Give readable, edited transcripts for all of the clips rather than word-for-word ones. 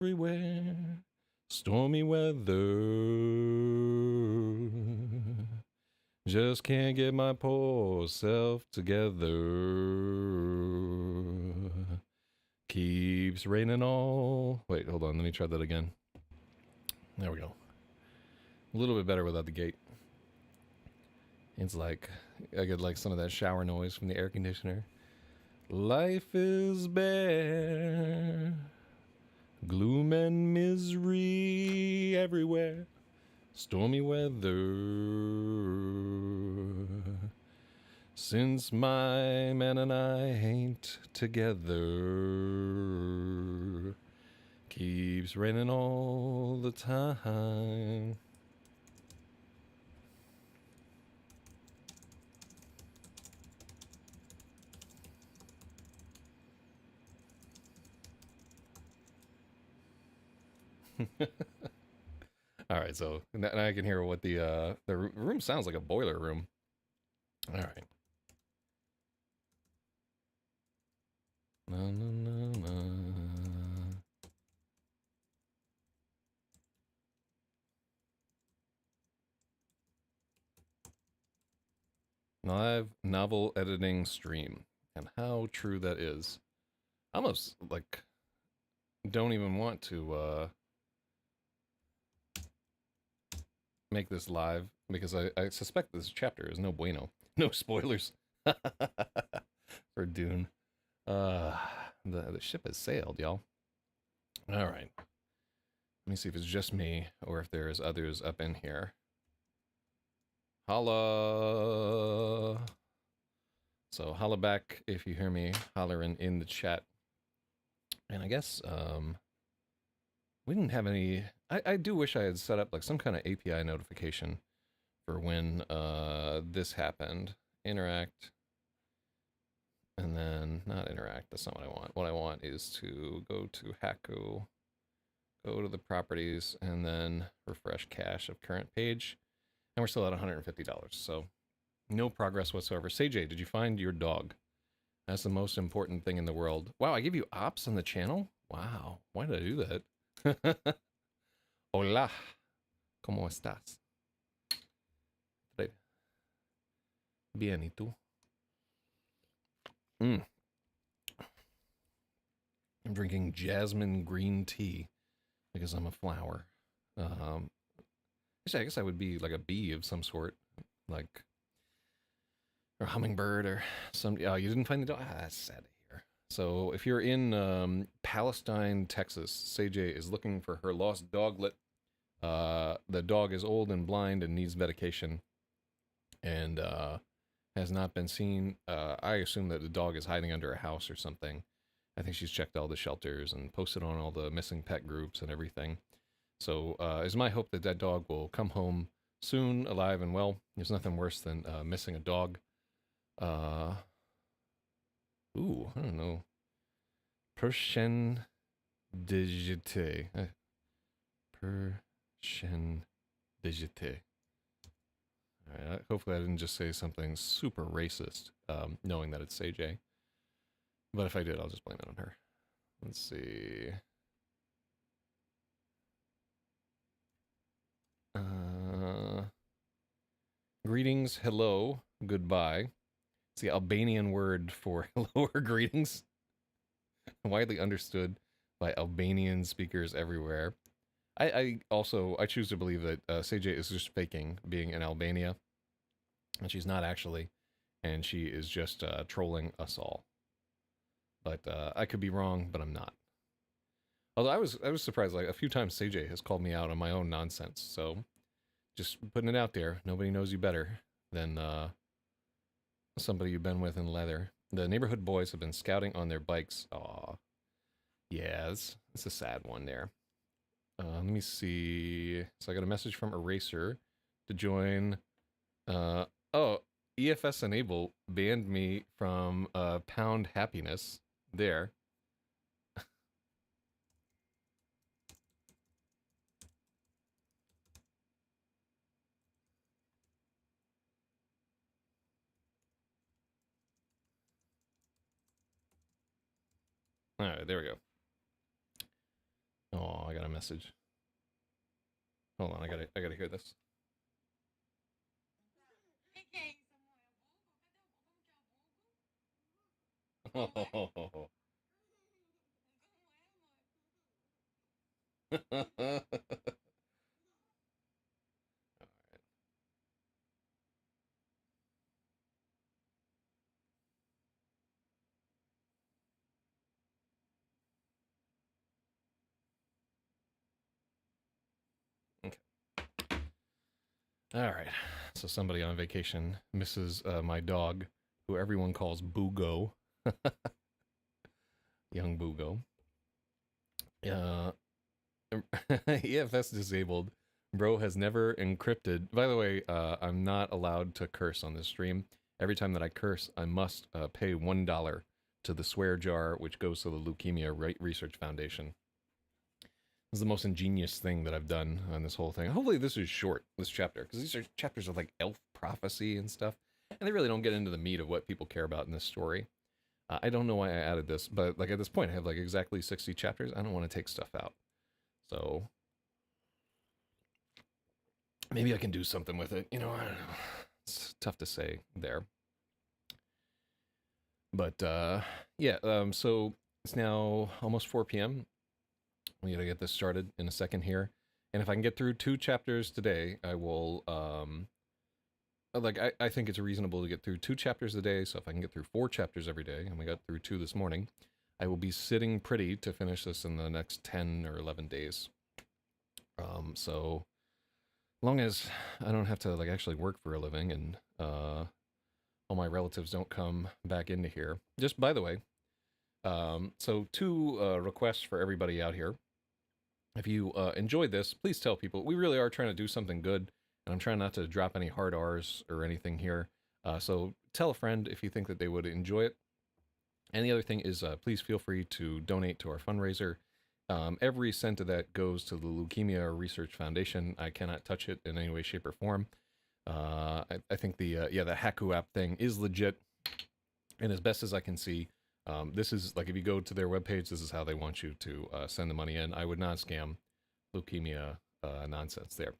everywhere. Stormy weather. Just can't get my poor self together. Keeps raining all. Wait, hold on. Let me try that again. There we go. A little bit better without the gate. It's like I get like some of that shower noise from the air conditioner. Life is bare, gloom and misery everywhere, stormy weather. Since my man and I ain't together, keeps raining all the time. All right, so now I can hear what the room sounds like, a boiler room. All right. Na, na, na, na. Live novel editing stream, and how true that is. I almost like don't even want to make this live because I suspect this chapter is no bueno. No spoilers for Dune. The ship has sailed, y'all. All right. Let me see if it's just me or if there's others up in here. Holla. So holla back if you hear me hollering in the chat. And I guess we didn't have any. I do wish I had set up like some kind of API notification for when this happened. Interact. And then not interact. That's not what I want. What I want is to go to Haku, go to the properties, and then refresh cache of current page. And we're still at $150. So no progress whatsoever. Seijay, did you find your dog? That's the most important thing in the world. Wow, I give you ops on the channel? Wow, why did I do that? Hola, ¿cómo estás? Bien, ¿y tú? I'm drinking jasmine green tea because I'm a flower. I guess I would be like a bee of some sort, like or a hummingbird or some. Oh, you didn't find the dog? Ah, that's sad to hear. So if you're in Palestine, Texas, Seijay is looking for her lost doglet. The dog is old and blind and needs medication, and has not been seen. I assume that the dog is hiding under a house or something. I think she's checked all the shelters and posted on all the missing pet groups and everything. So it's my hope that that dog will come home soon, alive and well. There's nothing worse than missing a dog. I don't know. Persian digite. Persian digite. All right, hopefully I didn't just say something super racist, knowing that it's Seijay. But if I did, I'll just blame it on her. Let's see. Greetings, hello, goodbye. It's the Albanian word for hello or greetings. Widely understood by Albanian speakers everywhere. I choose to believe that Seijay is just faking being in Albania. And she's not actually. And she is just trolling us all. But I could be wrong, but I'm not. Although I was surprised, like a few times Seijay has called me out on my own nonsense. So just putting it out there. Nobody knows you better than somebody you've been with in leather. The neighborhood boys have been scouting on their bikes. Aw. Yeah, it's a sad one there. Let me see. So I got a message from Eraser to join. Oh, EFS Enable banned me from Pound Happiness. There. All right, there we go. got a message. Hold on, I gotta hear this. Okay. All right. So somebody on vacation misses my dog, who everyone calls Boogo, young Boogo. EFS disabled. Bro has never encrypted. By the way, I'm not allowed to curse on this stream. Every time that I curse, I must pay $1 to the swear jar, which goes to the Leukemia Research Foundation. This is the most ingenious thing that I've done on this whole thing. Hopefully this is short, this chapter, because these are chapters of like elf prophecy and stuff, and they really don't get into the meat of what people care about in this story. I don't know why I added this, but like at this point I have like exactly 60 chapters. I don't want to take stuff out. So maybe I can do something with it. You know, I don't know. It's tough to say there. But yeah, so it's now almost 4 p.m. We gotta get this started in a second here. And if I can get through 2 chapters today, I will, I think it's reasonable to get through 2 chapters a day. So if I can get through 4 chapters every day, and we got through 2 this morning, I will be sitting pretty to finish this in the next 10 or 11 days. So long as I don't have to like actually work for a living and all my relatives don't come back into here. Just by the way, so 2 requests for everybody out here. If you enjoyed this, please tell people. We really are trying to do something good, and I'm trying not to drop any hard R's or anything here. So tell a friend if you think that they would enjoy it. And the other thing is, please feel free to donate to our fundraiser. Every cent of that goes to the Leukemia Research Foundation. I cannot touch it in any way, shape, or form. I think the Haku app thing is legit, and as best as I can see, this is like if you go to their webpage, this is how they want you to send the money in. I would not scam leukemia nonsense there.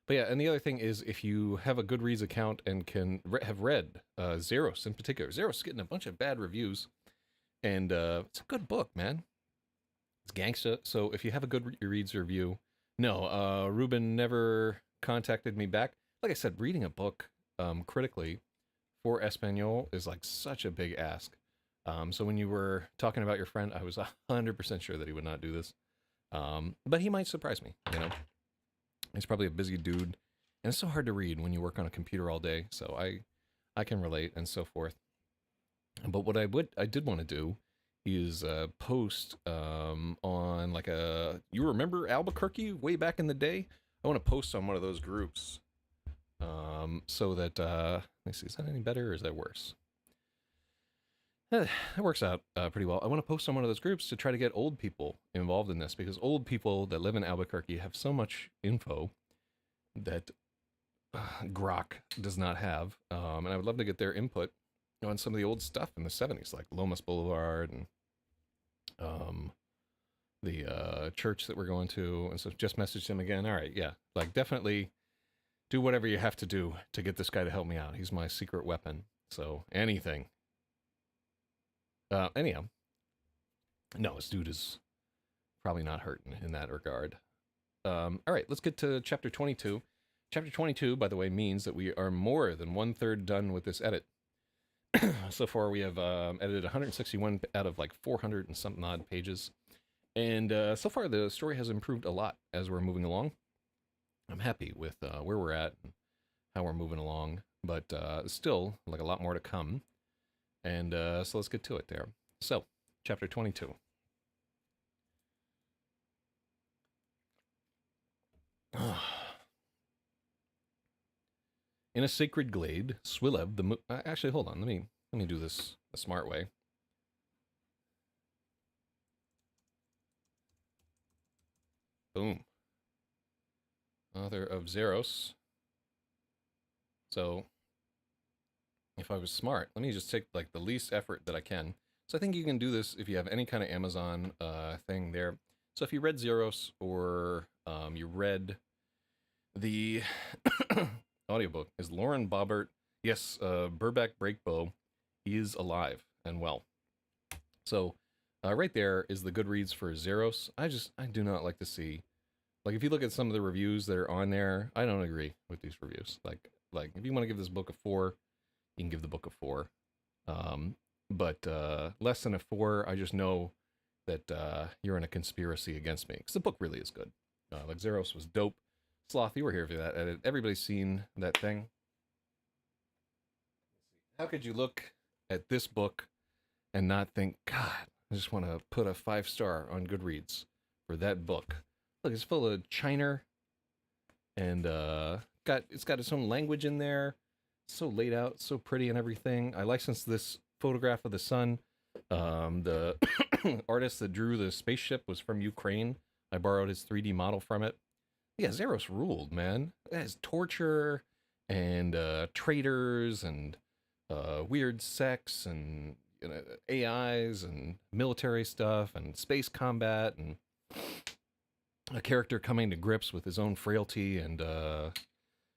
But yeah, and the other thing is if you have a Goodreads account and can have read Zeros in particular. Zeros is getting a bunch of bad reviews, and it's a good book, man. It's gangsta. So if you have a Goodreads review, no, Ruben never contacted me back. Like I said, reading a book critically for Espanol is like such a big ask. So when you were talking about your friend, I was 100% sure that he would not do this. But he might surprise me, you know. He's probably a busy dude, and it's so hard to read when you work on a computer all day. So I can relate and so forth. But what I did want to do is post on like you remember Albuquerque way back in the day? I want to post on one of those groups so that let me see, is that any better or is that worse? That works out pretty well. I want to post on one of those groups to try to get old people involved in this, because old people that live in Albuquerque have so much info that Grok does not have, and I would love to get their input on some of the old stuff in the 70s, like Lomas Boulevard and the church that we're going to. And so just messaged him again. All right, yeah, like definitely do whatever you have to do to get this guy to help me out. He's my secret weapon. So anything. Anyhow, no, this dude is probably not hurting in that regard. All right, let's get to chapter 22. Chapter 22, by the way, means that we are more than 1/3 done with this edit. So far, we have edited 161 out of like 400 and something odd pages. And so far, the story has improved a lot as we're moving along. I'm happy with where we're at and how we're moving along, but still, like a lot more to come. And so let's get to it there. So, chapter 22. In a sacred glade, Swilev the actually, hold on. Let me do this the smart way. Boom. Author of Zeros. So, if I was smart, let me just take like the least effort that I can. So I think you can do this if you have any kind of Amazon thing there. So if you read Zeros or you read the audiobook, is Lauren Boebert, yes, Burback Breakbow, is alive and well. So right there is the Goodreads for Zeros. I do not like to see, like, if you look at some of the reviews that are on there, I don't agree with these reviews. Like if you want to give this book a 4, you can give the book a 4. But less than a 4, I just know that you're in a conspiracy against me, because the book really is good. Like, Zeros was dope. Sloth, you were here for that edit. Everybody's seen that thing. How could you look at this book and not think, God, I just want to put a 5-star on Goodreads for that book? Look, it's full of China, and it's got its own language in there. So laid out, so pretty and everything. I licensed this photograph of the sun. The artist that drew the spaceship was from Ukraine. I borrowed his 3D model from it. Yeah, Zeros ruled, man. It has torture and traitors and weird sex and, you know, AIs and military stuff and space combat and a character coming to grips with his own frailty, and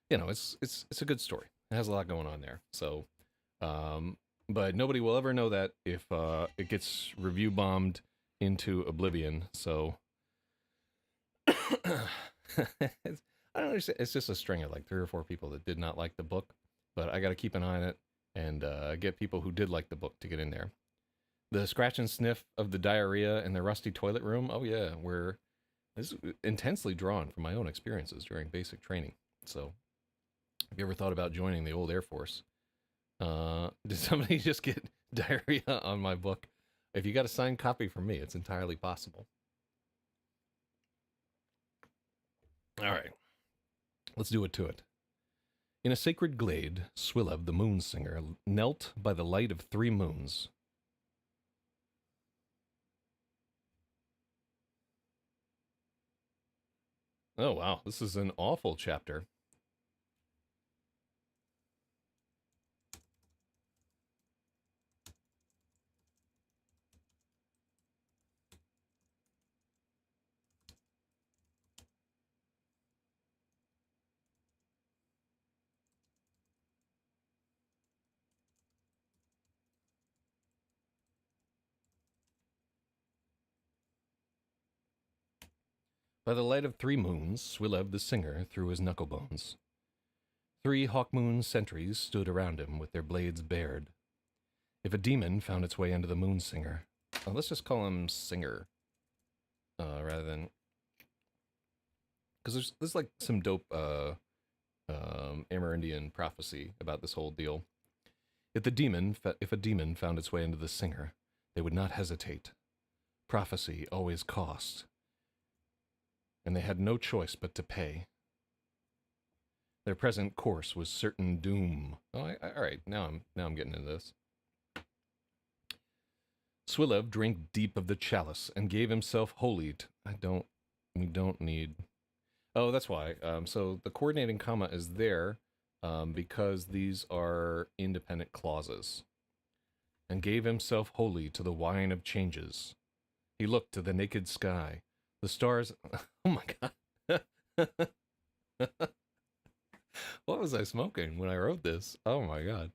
you know, it's a good story. It has a lot going on there. So, but nobody will ever know that if it gets review bombed into oblivion. So, I don't understand. It's just a string of like 3 or 4 people that did not like the book, but I got to keep an eye on it and get people who did like the book to get in there. The scratch and sniff of the diarrhea in the rusty toilet room. Oh yeah, this is intensely drawn from my own experiences during basic training. So, have you ever thought about joining the old Air Force? Did somebody just get diarrhea on my book? If you got a signed copy from me, it's entirely possible. All right, let's do it to it. In a sacred glade, Swilev the moon singer knelt by the light of 3 moons. Oh wow, this is an awful chapter. By the light of 3 moons, Swilev the singer threw his knuckle bones. 3 hawk-moon sentries stood around him with their blades bared. If a demon found its way into the moon singer, let's just call him Singer, rather than, because there's like some dope Amerindian prophecy about this whole deal. If a demon found its way into the singer, they would not hesitate. Prophecy always cost, and they had no choice but to pay. Their present course was certain doom. All right, now I'm getting into this. Swilev drank deep of the chalice and gave himself wholly to... We don't need... Oh, that's why. So the coordinating comma is there because these are independent clauses. And gave himself wholly to the wine of changes. He looked to the naked sky. The stars... Oh my god. What was I smoking when I wrote this? Oh my god.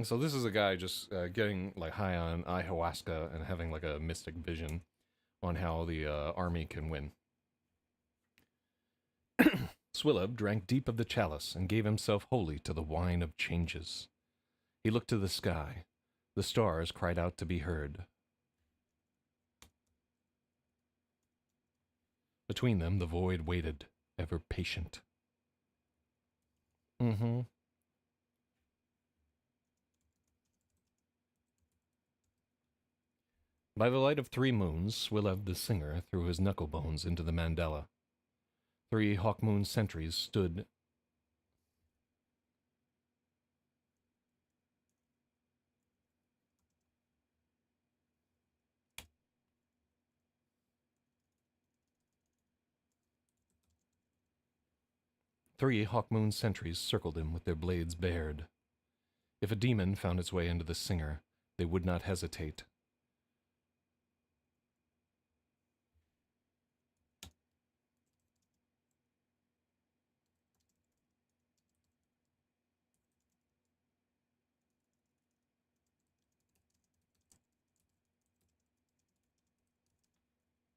So this is a guy just getting like high on ayahuasca and having like a mystic vision on how the army can win. Swilev drank deep of the chalice and gave himself wholly to the wine of changes. He looked to the sky. The stars cried out to be heard. Between them, the void waited, ever patient. Mm-hmm. By the light of 3 moons, Swilev the singer threw his knuckle bones into the mandala. 3 hawk-moon sentries stood. 3 Hawkmoon sentries circled him with their blades bared. If a demon found its way into the singer, they would not hesitate.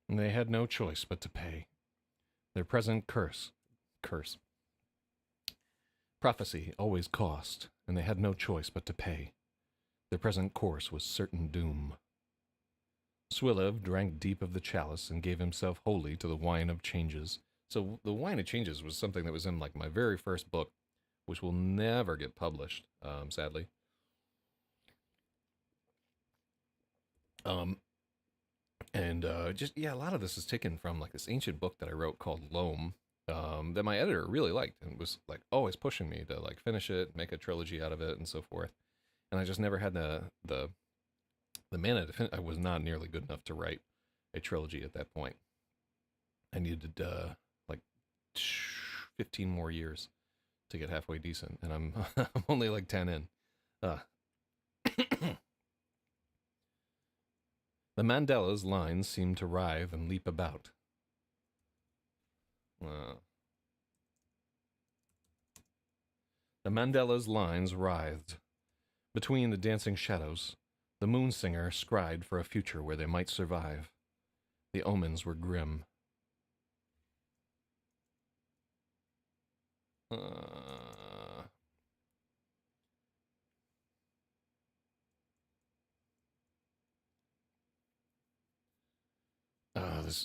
And they had no choice but to pay. Their present curse. Prophecy always cost, and they had no choice but to pay. Their present course was certain doom. Swillev drank deep of the chalice and gave himself wholly to the wine of changes. So the wine of changes was something that was in like my very first book, which will never get published, sadly. Just, yeah, a lot of this is taken from like this ancient book that I wrote called Loam, that my editor really liked and was like always pushing me to like finish it, make a trilogy out of it, and so forth. And I just never had the mana to finish. I was not nearly good enough to write a trilogy at that point. I needed like 15 more years to get halfway decent, and I'm I'm only like 10 in. The Mandela's lines seemed to writhe and leap about. The Mandela's lines writhed. Between the dancing shadows, the moon singer scried for a future where they might survive. The omens were grim.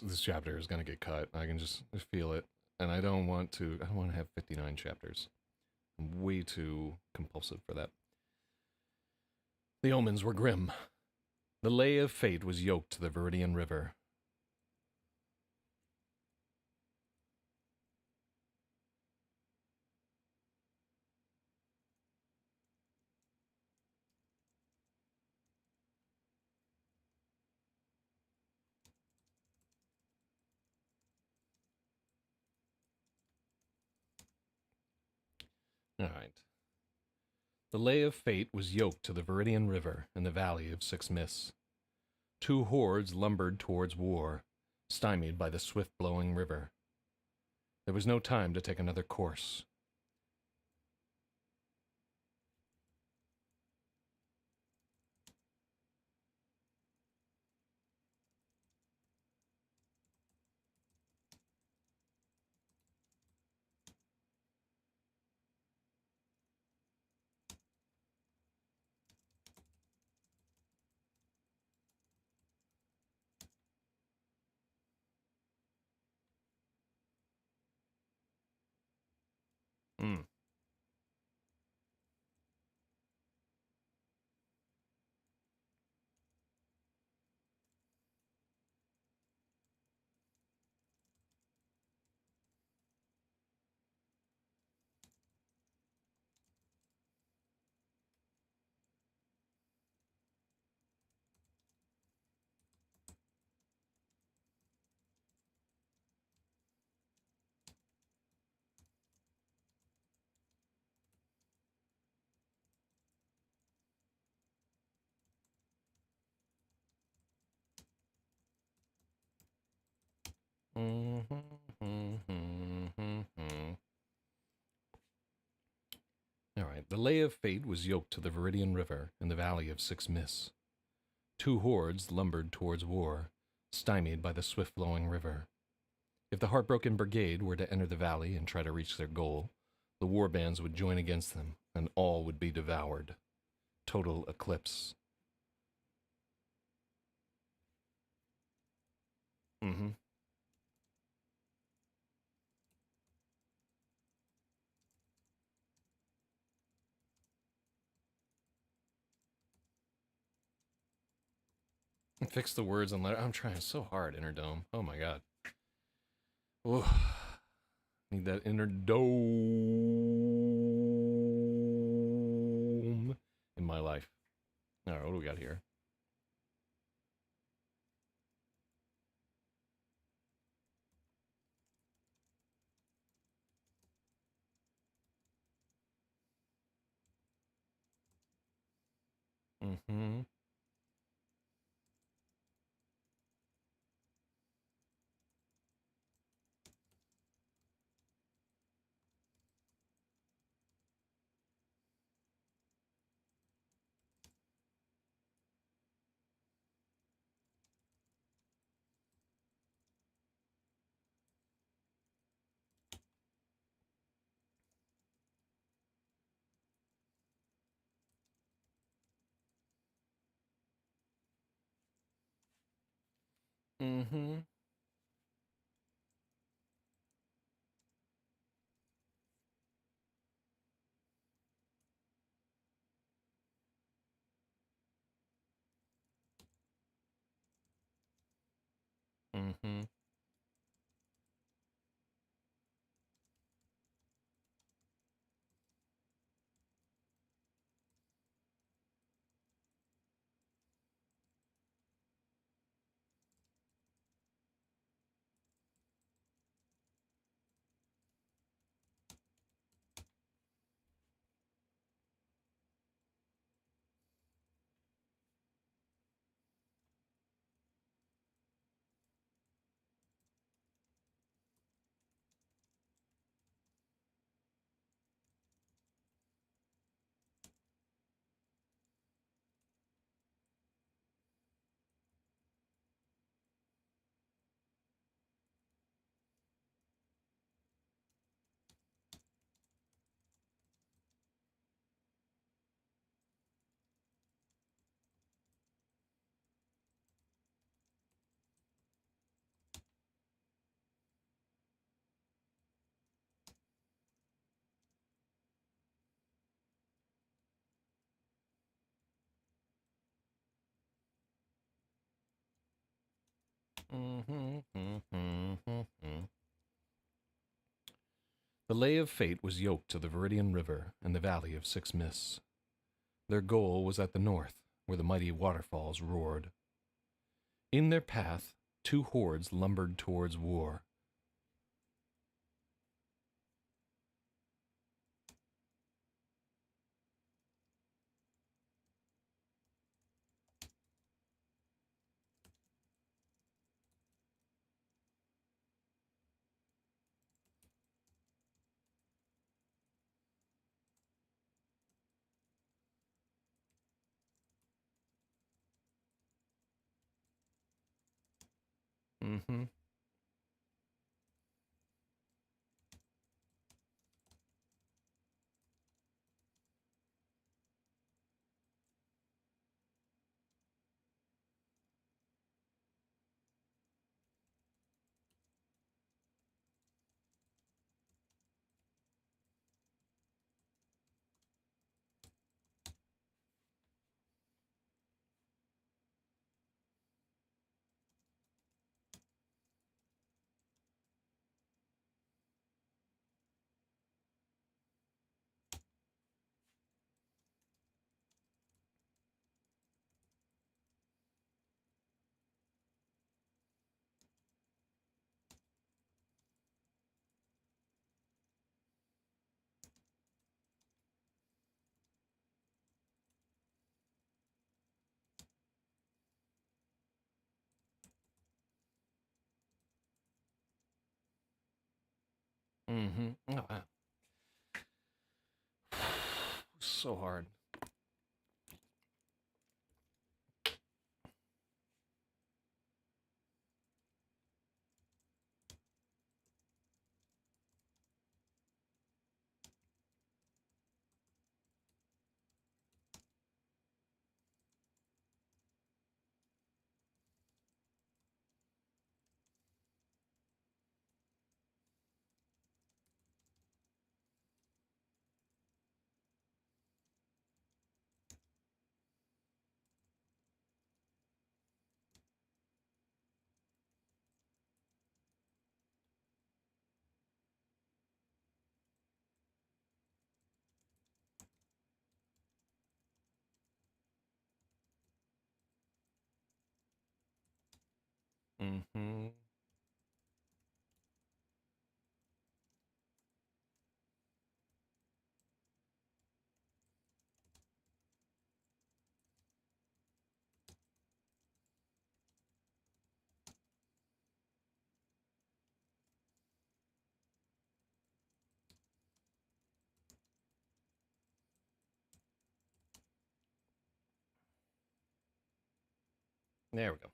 This chapter is gonna get cut. I can just feel it, and I don't want to. I don't want to have 59 chapters. I'm way too compulsive for that. The omens were grim. The lay of fate was yoked to the Viridian River. All right. The lay of fate was yoked to the Viridian River in the Valley of Six Mists. 2 hordes lumbered towards war, stymied by the swift-blowing river. There was no time to take another course. Mm. All right. The lay of fate was yoked to the Viridian River in the Valley of Six Mists. 2 hordes lumbered towards war, stymied by the swift-flowing river. If the Heartbroken Brigade were to enter the valley and try to reach their goal, the war bands would join against them, and all would be devoured. Total eclipse. Mm-hmm. Fix the words and letter. I'm trying so hard, Inner Dome. Oh my god. Ooh. Need that inner dome in my life. Alright, what do we got here? Mm-hmm. Mm-hmm. Mm-hmm. Mm-hmm. Mm-hmm. Mm-hmm. The Lay of Fate was yoked to the Viridian River in the Valley of Six Mists. Their goal was at the north, where the mighty waterfalls roared. In their path, two hordes lumbered towards war. Mm-hmm. Mm-hmm. Oh, wow. So hard. Mm-hmm. There we go.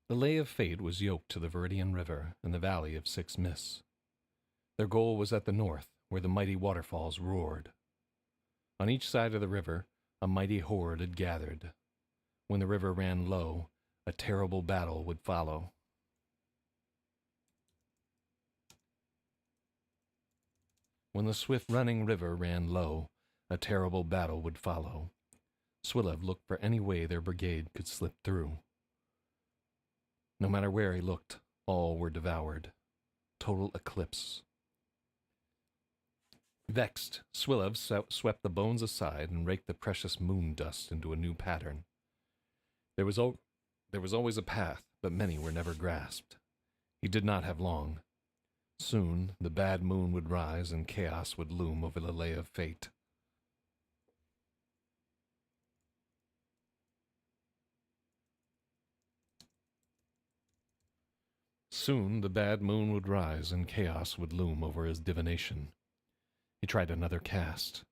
The Lay of Fate was yoked to the Viridian River in the Valley of Six Mists. Their goal was at the north, where the mighty waterfalls roared. On each side of the river, a mighty horde had gathered. When the river ran low, a terrible battle would follow. When the swift-running river ran low, a terrible battle would follow. Swilev looked for any way their brigade could slip through. No matter where he looked, all were devoured. Total eclipse. Vexed, Swilev swept the bones aside and raked the precious moon dust into a new pattern. There was always a path, but many were never grasped. He did not have long. Soon, the bad moon would rise and chaos would loom over the Lay of Fate. Soon, the bad moon would rise and chaos would loom over his divination. He tried another cast.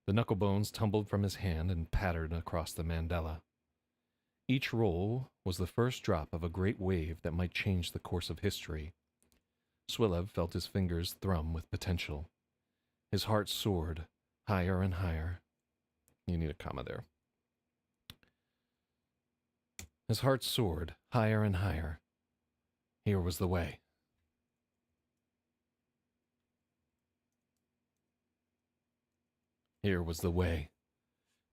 The knucklebones tumbled from his hand and pattered across the mandala. Each roll was the first drop of a great wave that might change the course of history. Swilev felt his fingers thrum with potential. His heart soared, higher and higher. You need a comma there. His heart soared, higher and higher. Here was the way. Here was the way.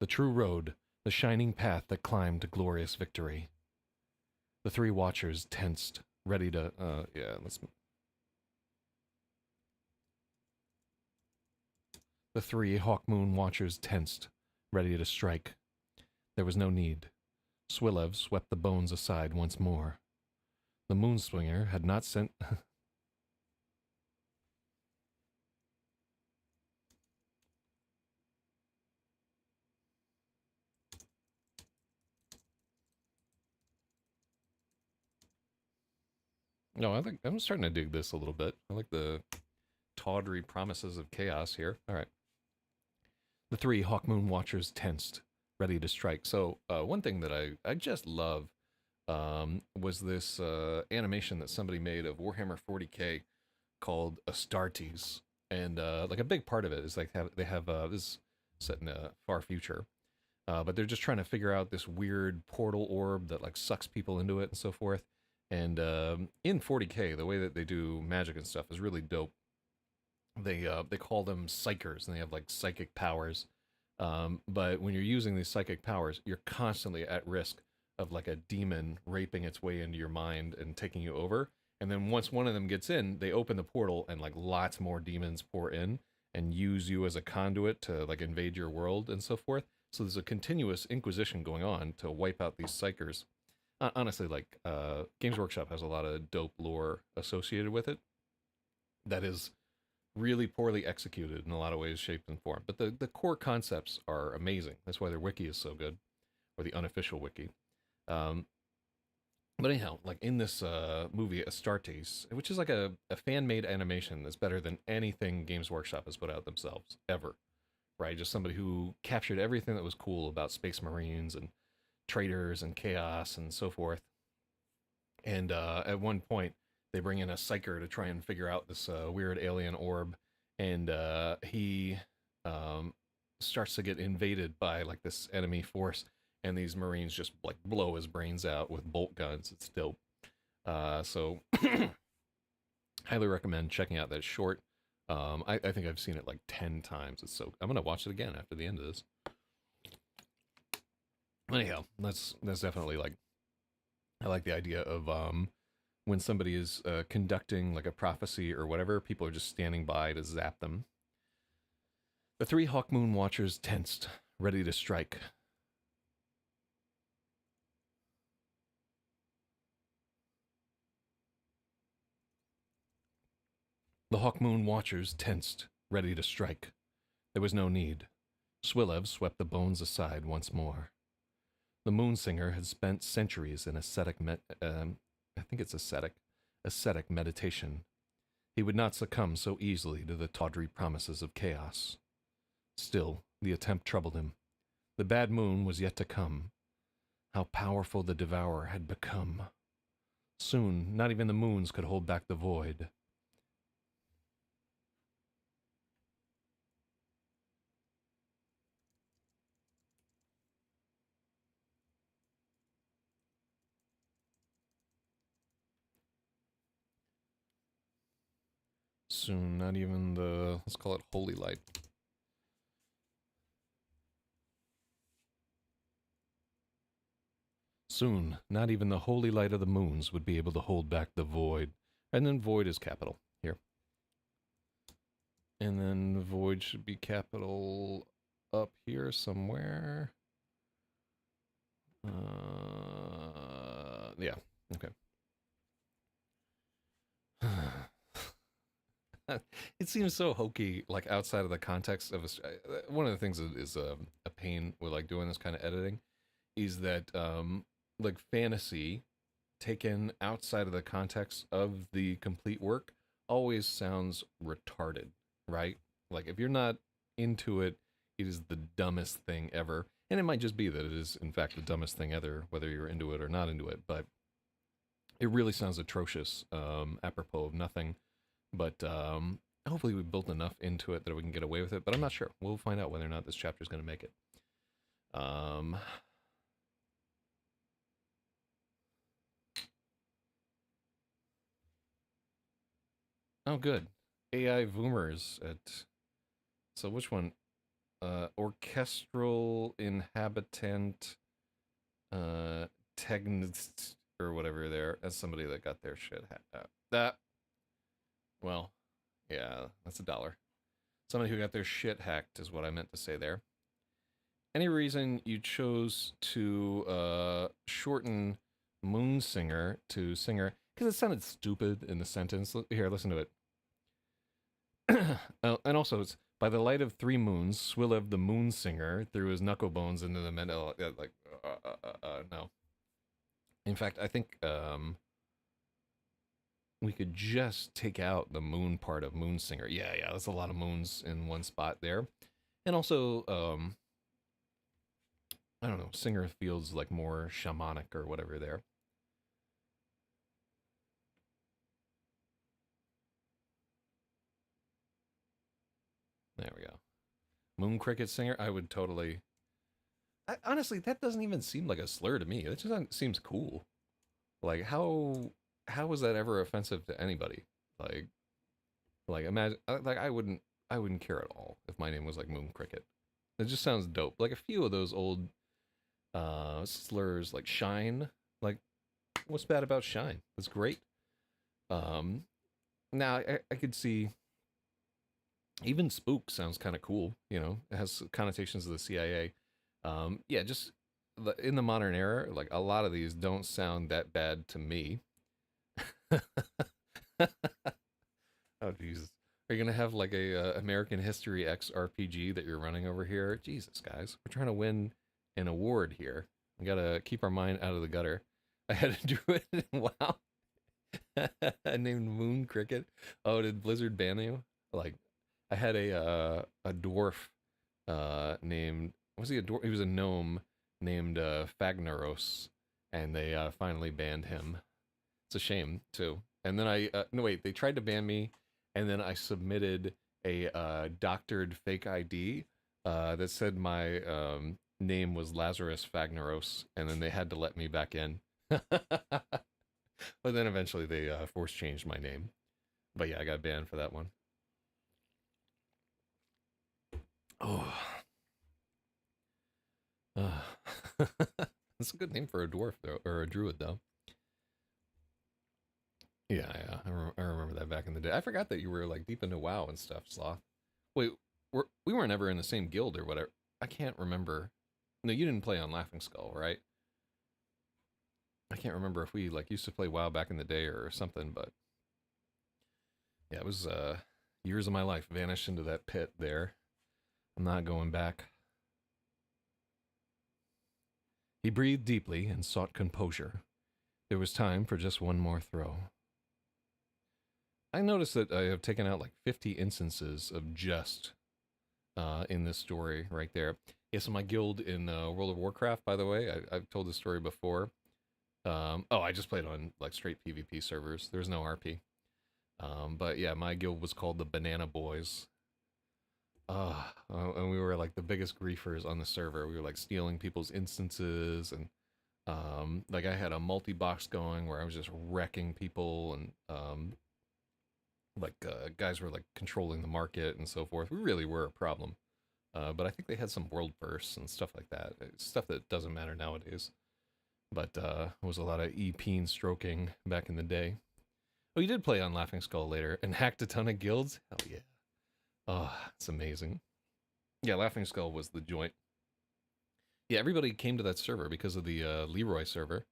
The true road, the shining path that climbed to glorious victory. The three watchers tensed, ready to, The three Hawkmoon watchers tensed, ready to strike. There was no need. Swilev swept the bones aside once more. The Moonswinger had not sent... No, I'm starting to dig this a little bit. I like the tawdry promises of chaos here. All right. The three Hawkmoon watchers tensed, ready to strike. So one thing that I just love was this animation that somebody made of Warhammer 40k called Astartes, and like a big part of it is like they have this is set in a far future, but they're just trying to figure out this weird portal orb that like sucks people into it and so forth. And in 40k, the way that they do magic and stuff is really dope. They call them psychers, and they have like psychic powers. But when you're using these psychic powers, you're constantly at risk of like a demon raping its way into your mind and taking you over. And then once one of them gets in, they open the portal and like lots more demons pour in and use you as a conduit to like invade your world and so forth. So there's a continuous inquisition going on to wipe out these psychers. Honestly, like Games Workshop has a lot of dope lore associated with it that is really poorly executed in a lot of ways, shaped and formed. But the core concepts are amazing. That's why their wiki is so good, or the unofficial wiki. But anyhow, like in this movie Astartes, which is like a fan-made animation that's better than anything Games Workshop has put out themselves, ever. Right? Just somebody who captured everything that was cool about Space Marines and traders and chaos and so forth. And at one point, they bring in a psyker to try and figure out this weird alien orb, and he starts to get invaded by like this enemy force, and these Marines just like blow his brains out with bolt guns. It's dope. So highly recommend checking out that short. I think I've seen it like 10 times. It's so I'm gonna watch it again after the end of this. Anyhow, that's definitely like, I like the idea of when somebody is conducting like a prophecy or whatever, people are just standing by to zap them. The three Hawkmoon watchers tensed, ready to strike. The Hawkmoon watchers tensed, ready to strike. There was no need. Swilev swept the bones aside once more. The Moonsinger had spent centuries in ascetic, I think it's ascetic, ascetic meditation. He would not succumb so easily to the tawdry promises of chaos. Still, the attempt troubled him. The bad moon was yet to come. How powerful the devourer had become. Soon, not even the moons could hold back the void. Soon, not even the, let's call it holy light. Soon, not even the holy light of the moons would be able to hold back the void. And then void is capital here. And then void should be capital up here somewhere. Yeah, okay. It seems so hokey, like outside of the context of one of the things is a pain with like doing this kind of editing is that like fantasy taken outside of the context of the complete work always sounds retarded, right? Like if you're not into it, it is the dumbest thing ever. And it might just be that it is in fact the dumbest thing ever, whether you're into it or not into it, but it really sounds atrocious, apropos of nothing. But hopefully we built enough into it that we can get away with it. But I'm not sure. We'll find out whether or not this chapter is going to make it. Oh, good. AI Voomers at... So which one? Orchestral Inhabitant Tegnist or whatever there. That's somebody that got their shit hacked out. That... Well, yeah, that's $1. Somebody who got their shit hacked is what I meant to say there. Any reason you chose to shorten Moonsinger to Singer? Because it sounded stupid in the sentence. Here, listen to it. And also, it's by the light of 3 moons, Swillev the Moonsinger threw his knuckle bones into the metal. No. In fact, I think we could just take out the moon part of Moonsinger. Yeah, that's a lot of moons in one spot there. And also, I don't know, Singer feels like more shamanic or whatever there. There we go. Moon Cricket Singer, I would totally... honestly, that doesn't even seem like a slur to me. It just seems cool. Like, how was that ever offensive to anybody? Like imagine, like I wouldn't care at all if my name was like Moon Cricket. It just sounds dope. Like a few of those old slurs, like Shine. Like, what's bad about Shine? It's great. Now I could see even Spook sounds kind of cool. You know, it has connotations of the CIA. Yeah, just in the modern era, like a lot of these don't sound that bad to me. Oh Jesus. Are you gonna have like a American History X RPG that you're running over here? Jesus, guys, we're trying to win an award here. We gotta keep our mind out of the gutter. I had a druid. Wow. Named Moon Cricket. Oh, did Blizzard ban you? Like, I had a dwarf named, was he a dwarf? He was a gnome named Fagnaros, and they finally banned him. It's a shame too. And then no wait, they tried to ban me, and then I submitted a doctored fake ID that said my name was Lazarus Fagnaros, and then they had to let me back in. But then eventually they force changed my name. But yeah, I got banned for that one. Oh. That's a good name for a dwarf, though, or a druid, though. Yeah, I remember that back in the day. I forgot that you were like deep into WoW and stuff, Sloth. Wait, we weren't ever in the same guild or whatever. I can't remember. No, you didn't play on Laughing Skull, right? I can't remember if we like used to play WoW back in the day or something, but yeah, it was years of my life vanished into that pit there. I'm not going back. He breathed deeply and sought composure. There was time for just one more throw. I noticed that I have taken out like 50 instances of just in this story right there. Yeah, so my guild in World of Warcraft, by the way, I've told this story before. Oh, I just played on like straight PvP servers. There's no RP. But yeah, my guild was called the Banana Boys. And we were like the biggest griefers on the server. We were like stealing people's instances, and like I had a multi-box going where I was just wrecking people, and guys were like controlling the market and so forth. We really were a problem. But I think they had some world bursts and stuff like that. Stuff that doesn't matter nowadays. But it was a lot of EP and stroking back in the day. Oh, you did play on Laughing Skull later and hacked a ton of guilds? Hell yeah. Oh, it's amazing. Yeah, Laughing Skull was the joint. Yeah, everybody came to that server because of the Leroy server.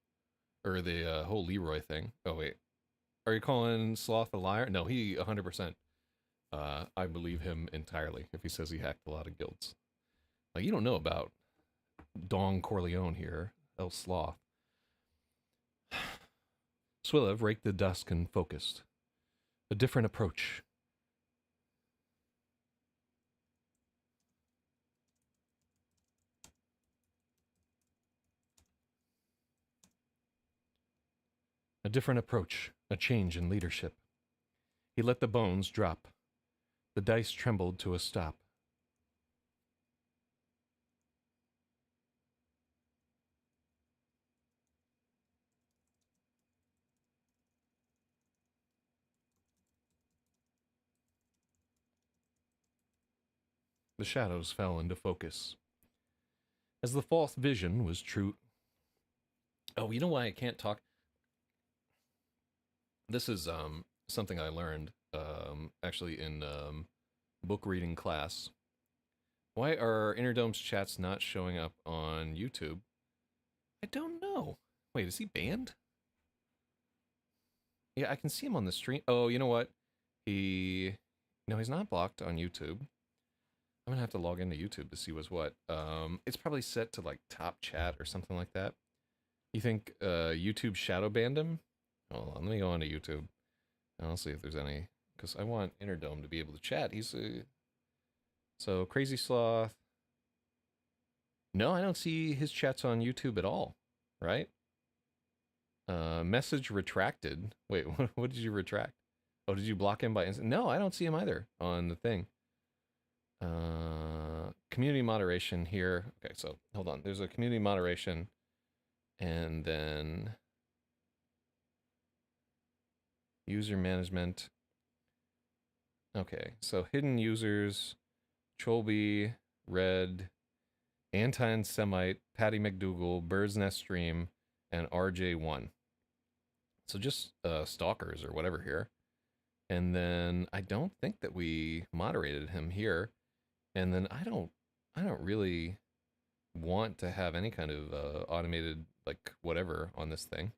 Or the whole Leroy thing. Oh, wait. Are you calling Sloth a liar? No, he 100%. I believe him entirely if he says he hacked a lot of guilds. Like, you don't know about Dong Corleone here, El Sloth. Swillev raked the dusk and focused. A different approach. A different approach, a change in leadership. He let the bones drop. The dice trembled to a stop. The shadows fell into focus. As the false vision was true. Oh, you know why I can't talk? This is something I learned actually in book reading class. Why are Innerdome's chats not showing up on YouTube? I don't know. Wait, is he banned? Yeah, I can see him on the stream. Oh, you know what? No, he's not blocked on YouTube. I'm gonna have to log into YouTube to see what's what. It's probably set to like top chat or something like that. You think YouTube shadow banned him? Hold on, let me go onto YouTube. And I'll see if there's any, because I want Innerdome to be able to chat. So Crazy Sloth. No, I don't see his chats on YouTube at all. Right? Message retracted. Wait, what did you retract? Oh, did you block him by instant? No, I don't see him either on the thing. Community moderation here. Okay, so hold on. There's a community moderation, and then user management. Okay, so hidden users, Cholby, Red, Anton Semite, Patty McDougal, Bird's Nest Stream, and RJ1. So just stalkers or whatever here. And then I don't think that we moderated him here. And then I don't really want to have any kind of automated like whatever on this thing.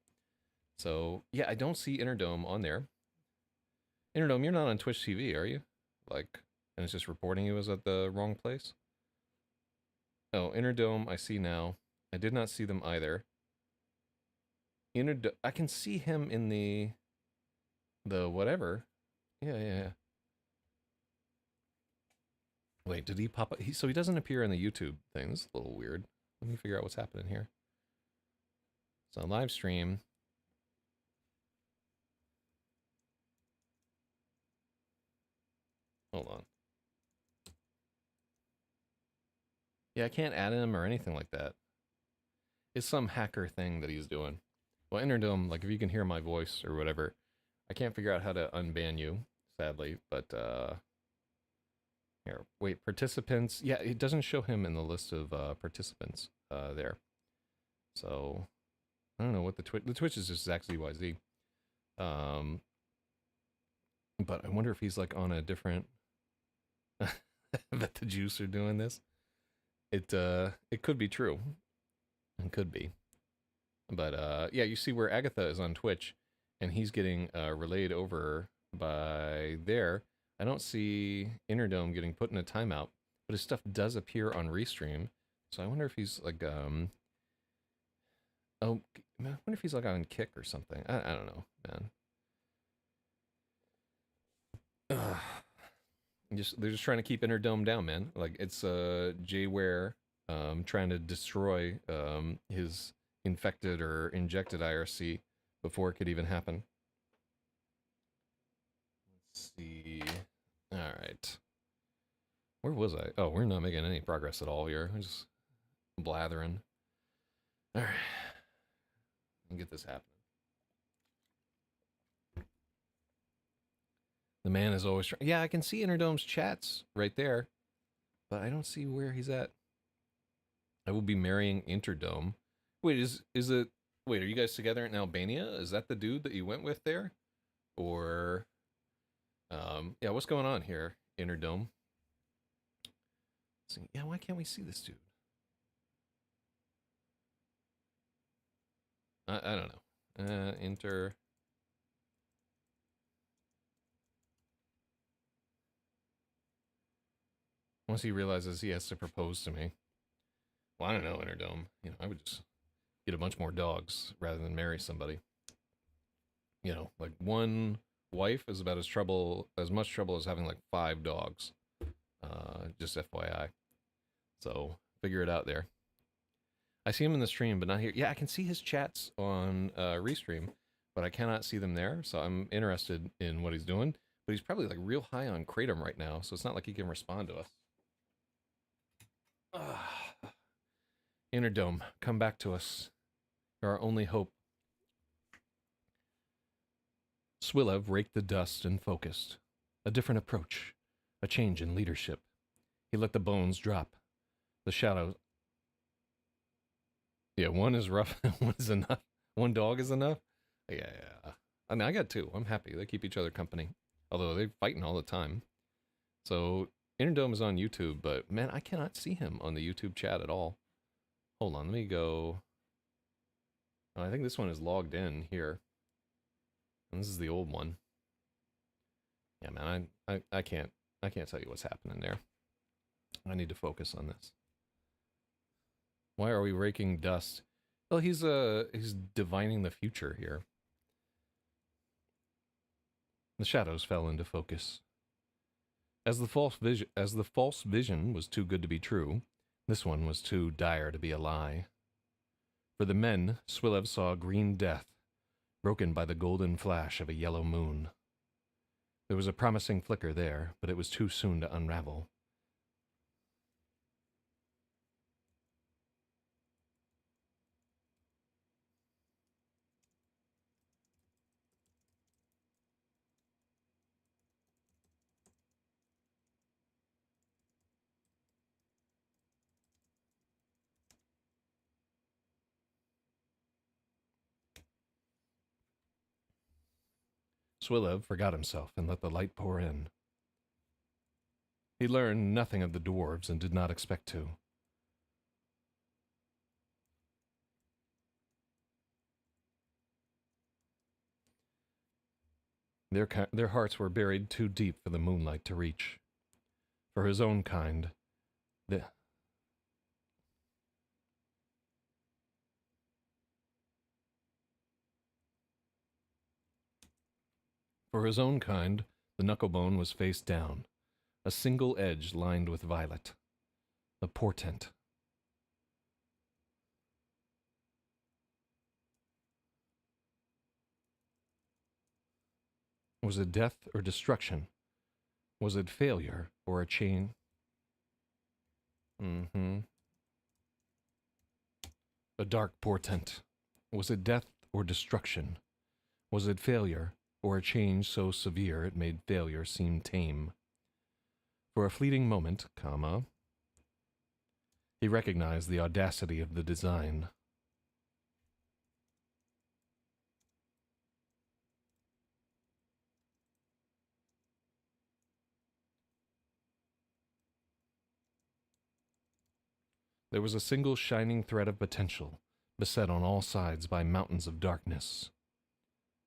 So yeah, I don't see Innerdome on there. Innerdome, you're not on Twitch TV, are you? Like, and it's just reporting you as at the wrong place? Oh, Innerdome, I see now. I did not see them either. I can see him in the whatever. Yeah. Wait, did he pop up? So he doesn't appear in the YouTube thing. This is a little weird. Let me figure out what's happening here. So live stream. Hold on. Yeah, I can't add him or anything like that. It's some hacker thing that he's doing. Well, Innerdome, like if you can hear my voice or whatever, I can't figure out how to unban you, sadly, but here, wait, participants. Yeah, it doesn't show him in the list of participants there. So I don't know what the Twitch is just ZachZYZ. But I wonder if he's like on a different. That the juice are doing this. It could be true. It could be. But yeah, you see where Agatha is on Twitch, and he's getting relayed over by there. I don't see Innerdome getting put in a timeout, but his stuff does appear on Restream. So I wonder if he's like oh, I wonder if he's like on Kick or something. I don't know, man. they're just trying to keep Interdome down, man. Like it's Jay Ware trying to destroy his infected or injected IRC before it could even happen. Let's see. All right. Where was I? Oh, we're not making any progress at all here. We're just blathering. All right. Get this happening. The man is always trying. Yeah, I can see Interdome's chats right there, but I don't see where he's at. I will be marrying Interdome. Wait, is it? Wait, are you guys together in Albania? Is that the dude that you went with there, or yeah? What's going on here, Interdome? Yeah, why can't we see this dude? I don't know. Enter. Once he realizes he has to propose to me. Well, I don't know, Interdome. You know, I would just get a bunch more dogs rather than marry somebody. You know, like one wife is about as much trouble as having like 5 dogs. Just FYI. So figure it out there. I see him in the stream, but not here. Yeah, I can see his chats on Restream, but I cannot see them there. So I'm interested in what he's doing. But he's probably like real high on Kratom right now, so it's not like he can respond to us. Interdome, come back to us. You're our only hope. Swilev raked the dust and focused. A different approach. A change in leadership. He let the bones drop. The shadows. Yeah, one is rough. One is enough. One dog is enough. Yeah. I mean, I got 2. I'm happy. They keep each other company. Although they're fighting all the time. So, Interdome is on YouTube, but man, I cannot see him on the YouTube chat at all. Hold on, let me go. Oh, I think this one is logged in here. And this is the old one. Yeah, man, I can't tell you what's happening there. I need to focus on this. Why are we raking dust? Well, he's divining the future here. The shadows fell into focus. As the false vision was too good to be true, this one was too dire to be a lie. For the men, Swilev saw green death, broken by the golden flash of a yellow moon. There was a promising flicker there, but it was too soon to unravel. Swilev forgot himself and let the light pour in. He learned nothing of the dwarves and did not expect to. Their hearts were buried too deep for the moonlight to reach. For his own kind, the knucklebone was face down, a single edge lined with violet. A portent. Was it death or destruction? Was it failure or a chain? A dark portent. Was it death or destruction? Was it failure or a change so severe it made failure seem tame? For a fleeting moment, he recognized the audacity of the design. There was a single shining thread of potential, beset on all sides by mountains of darkness.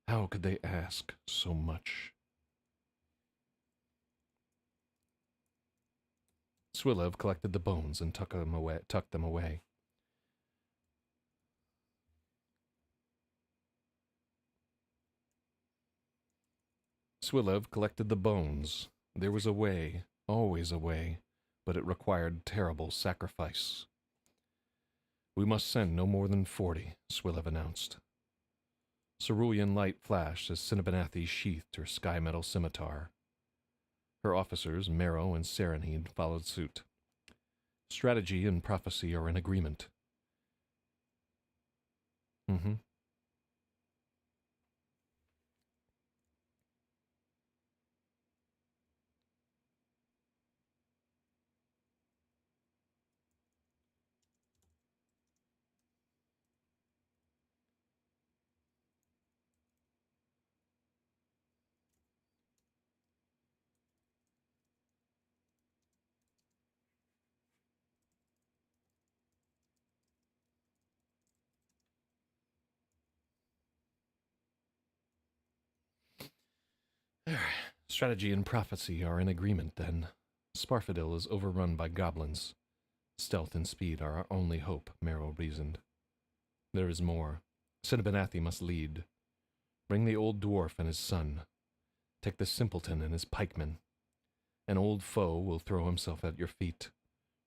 How could they ask so much? Swilev collected the bones and tucked them away. Swilev collected the bones. There was a way, always a way, but it required terrible sacrifice. We must send no more than 40, Swilev announced. Cerulean light flashed as Cinnabonathi sheathed her sky metal scimitar. Her officers, Marrow and Serenade, followed suit. Strategy and prophecy are in agreement. Mm-hmm. Strategy and prophecy are in agreement, then. Sparfadil is overrun by goblins. Stealth and speed are our only hope, Marrow reasoned. There is more. Cinnabonathi must lead. Bring the old dwarf and his son. Take the simpleton and his pikemen. An old foe will throw himself at your feet.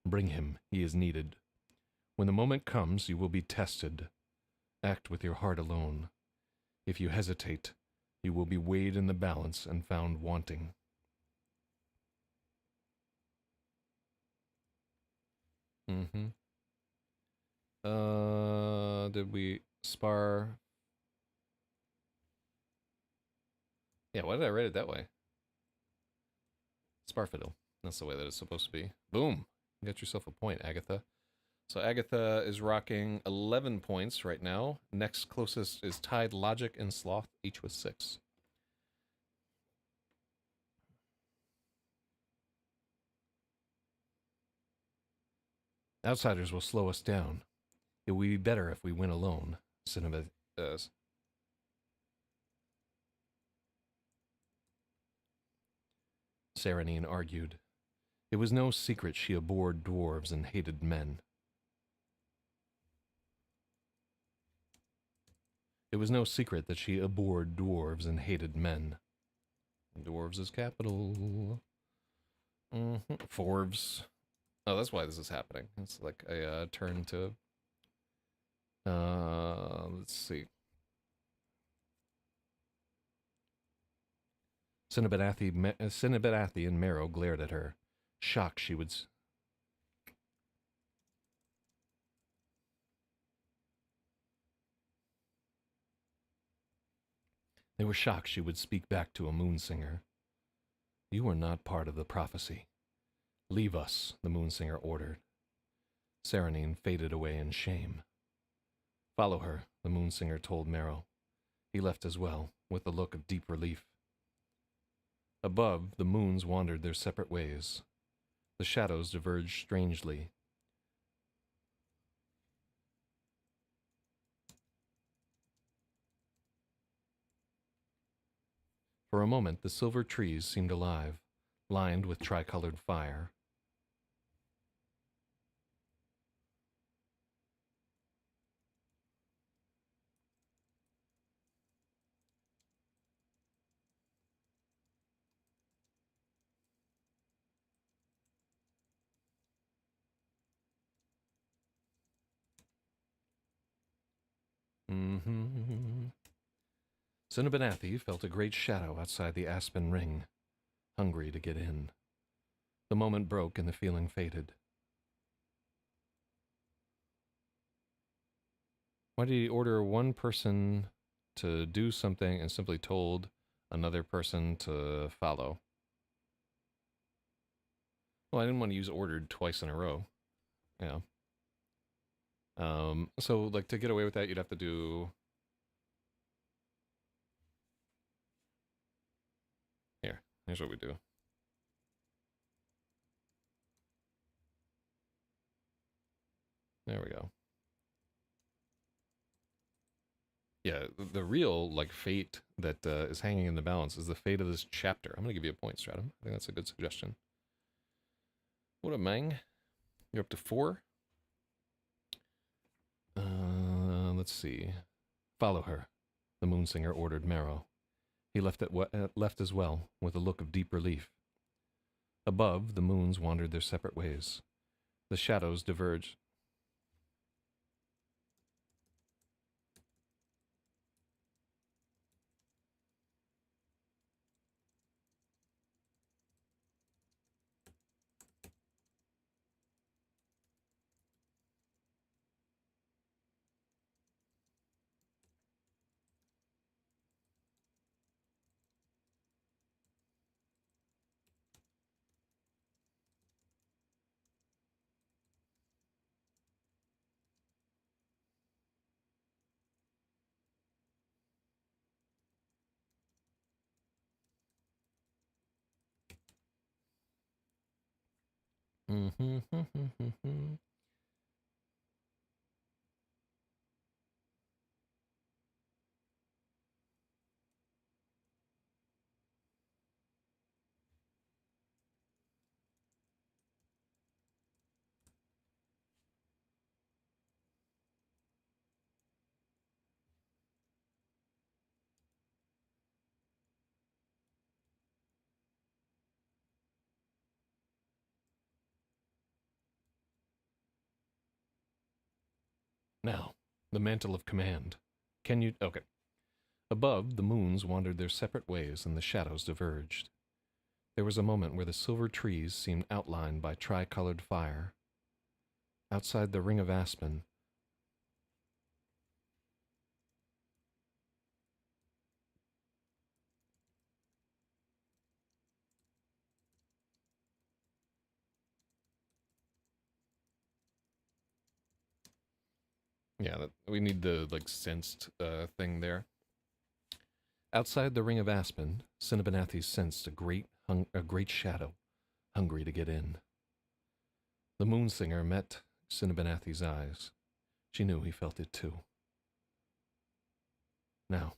Bring him, he is needed. When the moment comes, you will be tested. Act with your heart alone. If you hesitate, you will be weighed in the balance and found wanting. Mm-hmm. Did we spar? Yeah, why did I write it that way? Sparfadil. That's the way that it's supposed to be. Boom. You got yourself a point, Agatha. So Agatha is rocking 11 points right now. Next closest is tied Logic and Sloth, each with 6. Outsiders will slow us down. It will be better if we win alone, Cinema does. Serenine argued. It was no secret she abhorred dwarves and hated men. It was no secret that she abhorred dwarves and hated men. Dwarves is capital. Forbes. Oh, that's why this is happening. It's like a turn to... let's see. Cinnabonathi and Marrow glared at her. Shocked she would... They were shocked she would speak back to a moonsinger. You are not part of the prophecy. Leave us, the moonsinger ordered. Serenine faded away in shame. Follow her, the moonsinger told Marrow. He left as well, with a look of deep relief. Above, the moons wandered their separate ways. The shadows diverged strangely. For a moment, the silver trees seemed alive, lined with tricolored fire. Cinnabonathi felt a great shadow outside the aspen ring, hungry to get in. The moment broke and the feeling faded. Why did he order one person to do something and simply told another person to follow? Well, I didn't want to use ordered twice in a row. Yeah. So, like, to get away with that, you'd have to do... Here's what we do. There we go. Yeah, the real, like, fate that is hanging in the balance is the fate of this chapter. I'm going to give you a point, Stratum. I think that's a good suggestion. What up, Mang? You're up to 4? Let's see. Follow her, the moonsinger ordered Marrow. He left as well, with a look of deep relief. Above, the moons wandered their separate ways. The shadows diverged. Now, the mantle of command. Can you... Okay. Above, the moons wandered their separate ways and the shadows diverged. There was a moment where the silver trees seemed outlined by tricolored fire. Outside the ring of aspen, yeah, we need the, like, sensed thing there. Outside the ring of aspen, Cinnabonathi sensed a great shadow, hungry to get in. The moonsinger met Cinnabonathi's eyes. She knew he felt it too. Now,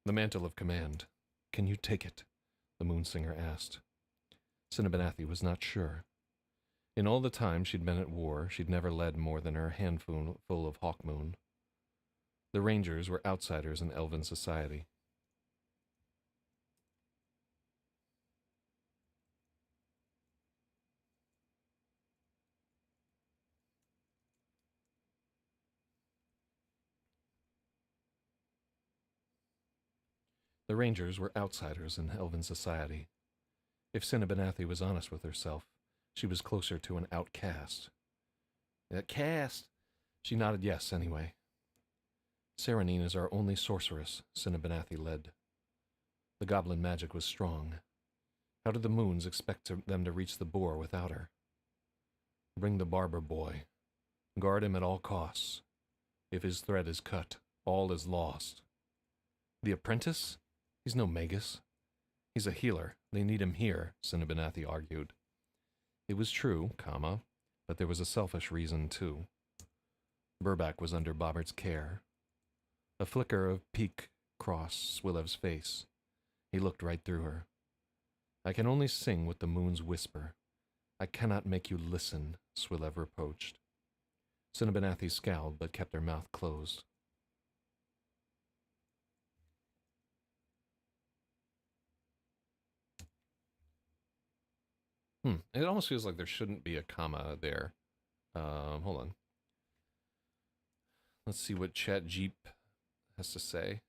the mantle of command. Can you take it? The moonsinger asked. Cinnabonathi was not sure. In all the time she'd been at war, she'd never led more than her handful of Hawkmoon. The Rangers were outsiders in elven society. The Rangers were outsiders in elven society. If Cinnabonathi was honest with herself, she was closer to an outcast. Outcast? She nodded yes, anyway. Serenine is our only sorceress, Cinnabonathi led. The goblin magic was strong. How did the moons expect them to reach the boar without her? Bring the barber boy. Guard him at all costs. If his thread is cut, all is lost. The apprentice? He's no magus. He's a healer. They need him here, Cinnabonathi argued. It was true, but there was a selfish reason, too. Burback was under Bobbert's care. A flicker of pique crossed Swillev's face. He looked right through her. I can only sing what the moons whisper. I cannot make you listen, Swillev reproached. Cinnabonathi scowled, but kept her mouth closed. It almost feels like there shouldn't be a comma there. Hold on. Let's see what Chat Jeep has to say.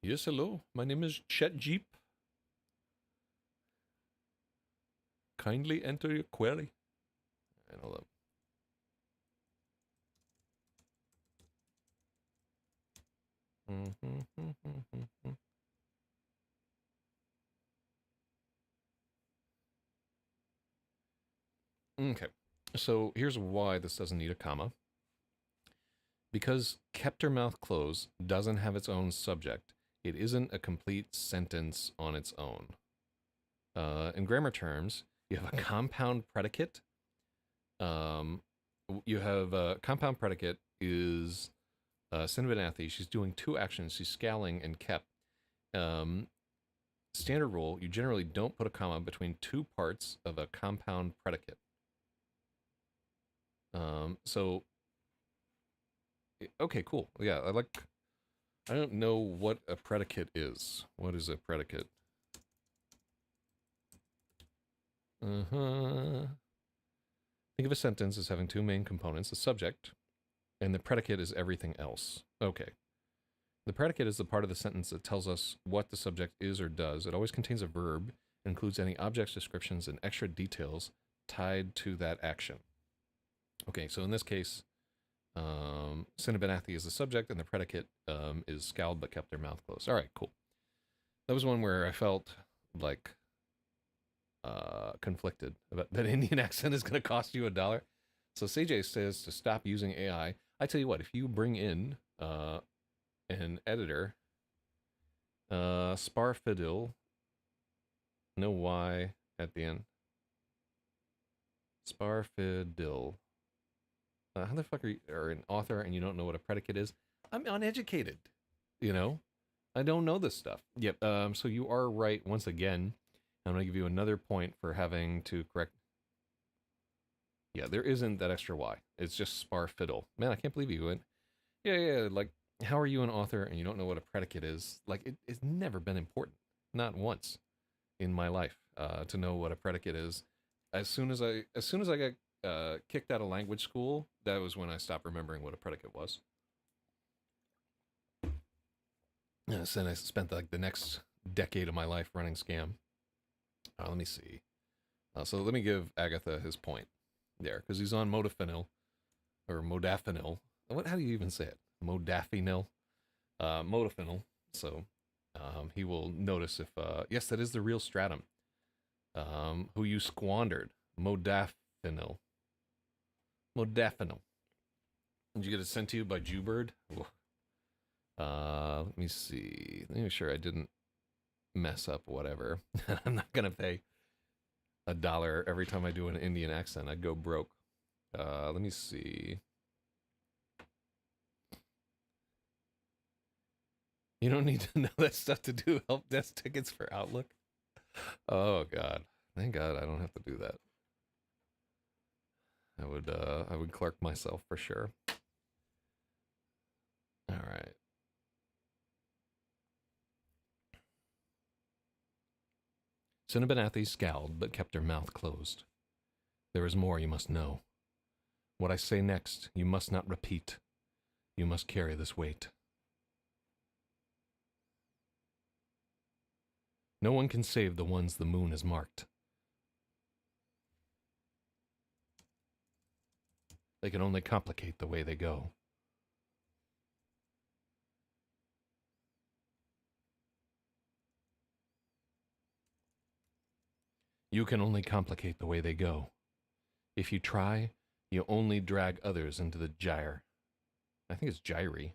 Yes, hello. My name is Chat Jeep. Kindly enter your query. And hold up. Okay, so here's why this doesn't need a comma. Because kept her mouth closed doesn't have its own subject. It isn't a complete sentence on its own. In grammar terms, you have a compound predicate. You have a compound predicate is Cinnabonathi. She's doing two actions. She's scowling and kept. Standard rule, you generally don't put a comma between two parts of a compound predicate. So Okay, cool. Yeah, I don't know what a predicate is. What is a predicate? Uh-huh. Think of a sentence as having two main components, the subject, and the predicate is everything else. Okay. The predicate is the part of the sentence that tells us what the subject is or does. It always contains a verb, and includes any objects, descriptions, and extra details tied to that action. Okay, so in this case, Cinnabanathi is the subject, and the predicate is scowled but kept their mouth closed. All right, cool. That was one where I felt like conflicted about that Indian accent is going to cost you $1. So CJ says to stop using AI. I tell you what, if you bring in an editor, Sparfidil, no Y at the end. Sparfidil. How the fuck are an author and you don't know what a predicate is? I'm uneducated, you know? I don't know this stuff. Yep, so you are right once again. I'm going to give you another point for having to correct. Yeah, there isn't that extra Y. It's just Sparfidil. Man, I can't believe you went. Yeah, like, how are you an author and you don't know what a predicate is? Like, it's never been important. Not once in my life to know what a predicate is. As soon as I got kicked out of language school, that was when I stopped remembering what a predicate was. And then I spent like the next decade of my life running scam. Let me see. So let me give Agatha his point there, because he's on modafinil, or modafinil. How do you even say it? Modafinil. Modafinil. So he will notice if, yes, that is the real stratum, who you squandered. Modafinil. Modafinil. Did you get it sent to you by Jewbird? Let me see. Let me make sure I didn't mess up whatever. I'm not going to pay $1 every time I do an Indian accent. I'd go broke. Let me see. You don't need to know that stuff to do help desk tickets for Outlook. Oh God. Thank God I don't have to do that. I would clerk myself for sure. All right. Cinnabanathi scowled, but kept her mouth closed. There is more you must know. What I say next, you must not repeat. You must carry this weight. No one can save the ones the moon has marked. They can only complicate the way they go. You can only complicate the way they go. If you try, you only drag others into the gyre. I think it's gyre.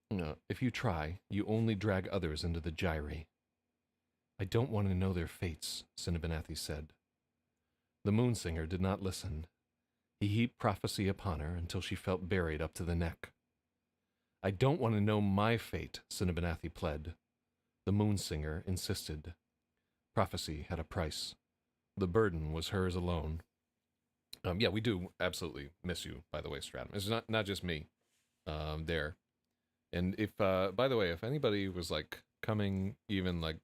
No, if you try, you only drag others into the gyre. I don't want to know their fates, Cinnabanathi said. The moonsinger did not listen. He heaped prophecy upon her until she felt buried up to the neck. I don't want to know my fate, Cinnabanathi pled. The moonsinger insisted. Prophecy had a price. The burden was hers alone. Yeah, we do absolutely miss you, by the way, Stratum. It's not just me there. And if, by the way, if anybody was like coming even like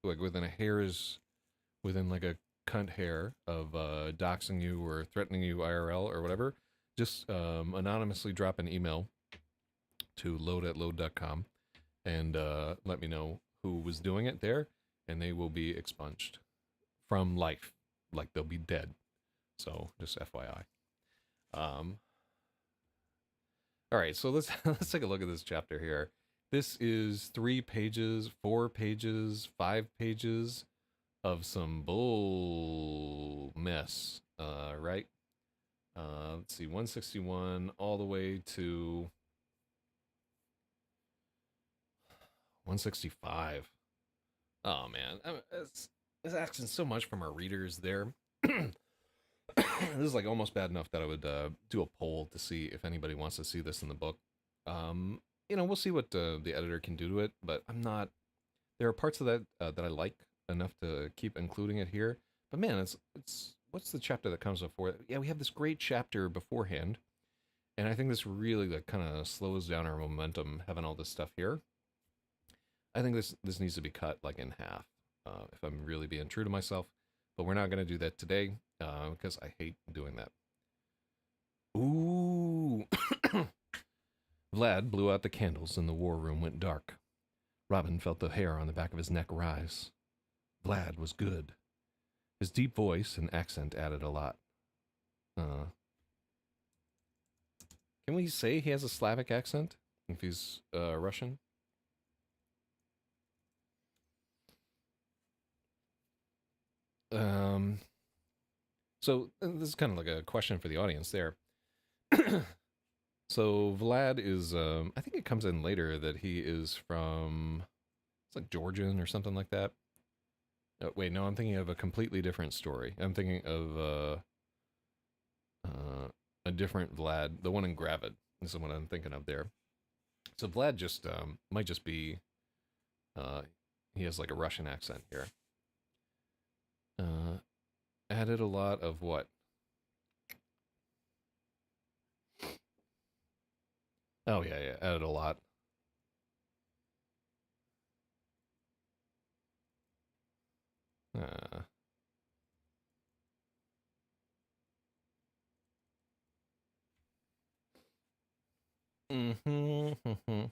within like a cunt hair of doxing you or threatening you IRL or whatever, just anonymously drop an email to load@load.com and let me know who was doing it there, and they will be expunged from life, like they'll be dead. So just FYI. All right, so let's take a look at this chapter here. This is 3 pages, 4 pages, 5 pages of some bull mess, right? Let's see, 161 all the way to 165. Oh man, it's asking so much from our readers there. This is like almost bad enough that I would do a poll to see if anybody wants to see this in the book. We'll see what the editor can do to it, but I'm not. There are parts of that that I like enough to keep including it here. But man, it's what's the chapter that comes before it? Yeah, we have this great chapter beforehand, And I think this really like kind of slows down our momentum having all this stuff here. I think this needs to be cut like in half if I'm really being true to myself. But we're not going to do that today because I hate doing that. Ooh. Vlad blew out the candles and the war room went dark. Robin felt the hair on the back of his neck rise. Vlad was good. His deep voice and accent added a lot. Can we say he has a Slavic accent if he's Russian? So this is kind of like a question for the audience there. So Vlad is, I think it comes in later that he is from, it's like Georgian or something like that. Oh, wait, no, I'm thinking of a completely different story. I'm thinking of a different Vlad, the one in Gravid. This is what I'm thinking of there. So Vlad just might just be, he has like a Russian accent here. Added a lot of what? Oh yeah, added a lot. Uh, mm-hmm.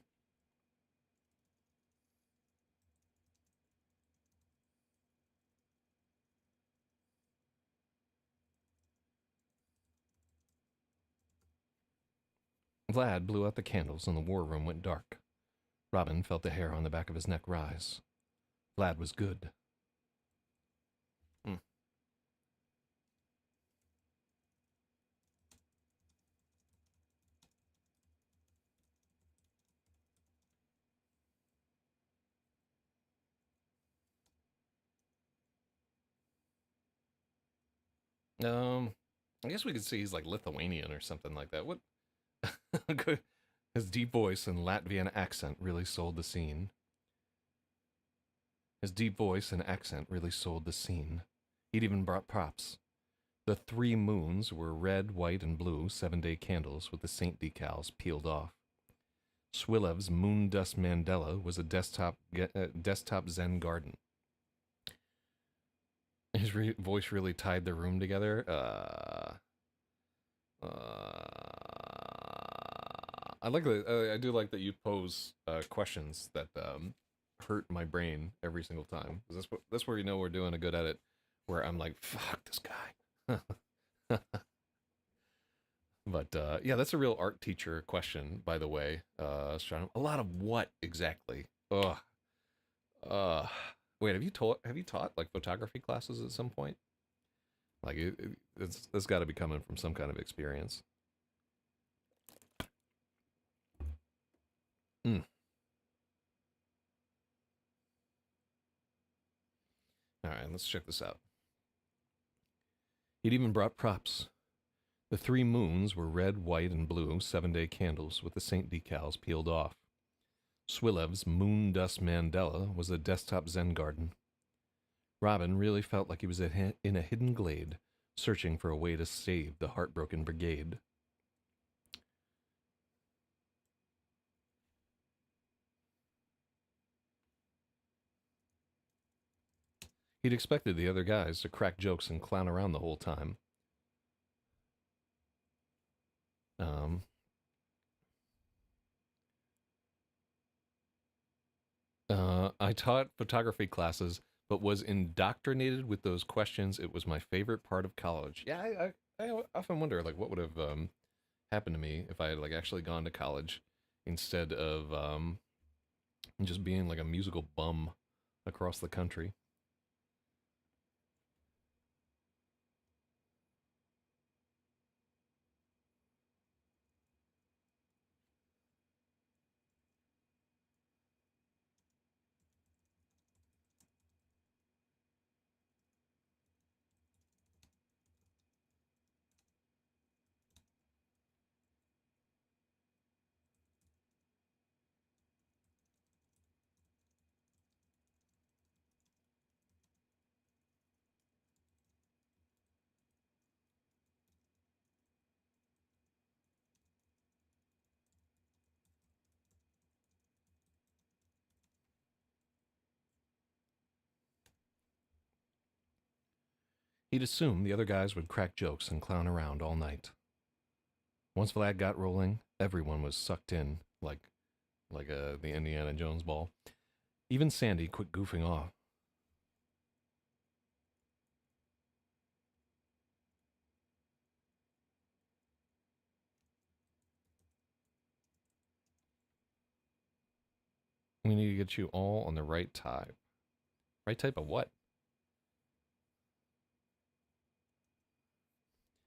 Vlad blew out the candles and the war room went dark. Robin felt the hair on the back of his neck rise. Vlad was good. Mm. I guess we could say he's like Lithuanian or something like that. What? His deep voice and Latvian accent really sold the scene. His deep voice and accent really sold the scene. He'd even brought props. The 3 moons were red, white, and blue 7-day candles with the saint decals peeled off. Swilev's moon dust mandala was a desktop Zen garden. His voice really tied the room together. I like that. I do like that you pose questions that hurt my brain every single time. That's where you know we're doing a good edit. Where I'm like, fuck this guy. But yeah, that's a real art teacher question, by the way. A lot of what exactly? Ugh. Uh, wait, have you taught like photography classes at some point? Like it's got to be coming from some kind of experience. Mm. All right, let's check this out. He'd even brought props. The 3 moons were red, white, and blue 7-day candles with the saint decals peeled off. Swilev's moon dust mandala was a desktop Zen garden. Robin really felt like he was in a hidden glade, searching for a way to save the heartbroken brigade. He'd expected the other guys to crack jokes and clown around the whole time. Um, I taught photography classes, but was indoctrinated with those questions. It was my favorite part of college. Yeah, I often wonder like what would have happened to me if I had like actually gone to college instead of just being like a musical bum across the country. He'd assumed the other guys would crack jokes and clown around all night. Once Vlad got rolling, everyone was sucked in like the Indiana Jones ball. Even Sandy quit goofing off. We need to get you all on the right type. Right type of what?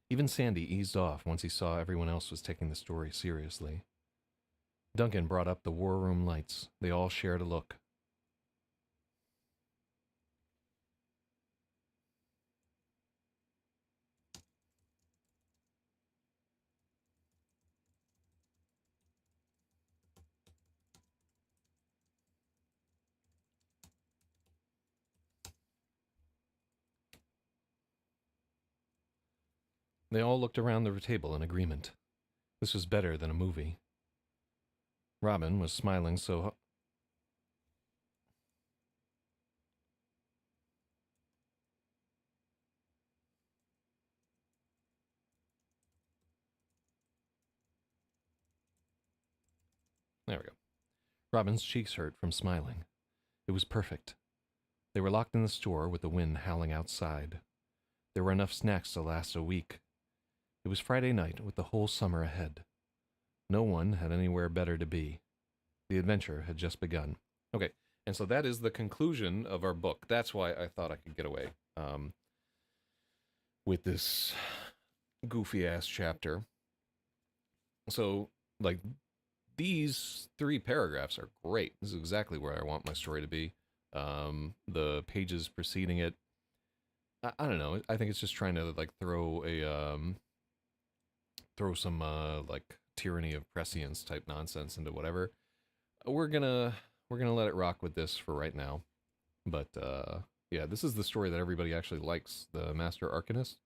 Even Sandy eased off once he saw everyone else was taking the story seriously. Duncan brought up the war room lights. They all shared a look. They all looked around the table in agreement. This was better than a movie. Robin was smiling so... There we go. Robin's cheeks hurt from smiling. It was perfect. They were locked in the store with the wind howling outside. There were enough snacks to last a week. It was Friday night with the whole summer ahead. No one had anywhere better to be. The adventure had just begun. Okay, and so that is the conclusion of our book. That's why I thought I could get away with this goofy-ass chapter. So, like, these 3 paragraphs are great. This is exactly where I want my story to be. The pages preceding it, I don't know. I think it's just trying to, like, throw some, like, tyranny of prescience type nonsense into whatever. We're gonna let it rock with this for right now. But, yeah, this is the story that everybody actually likes. The Master Arcanist.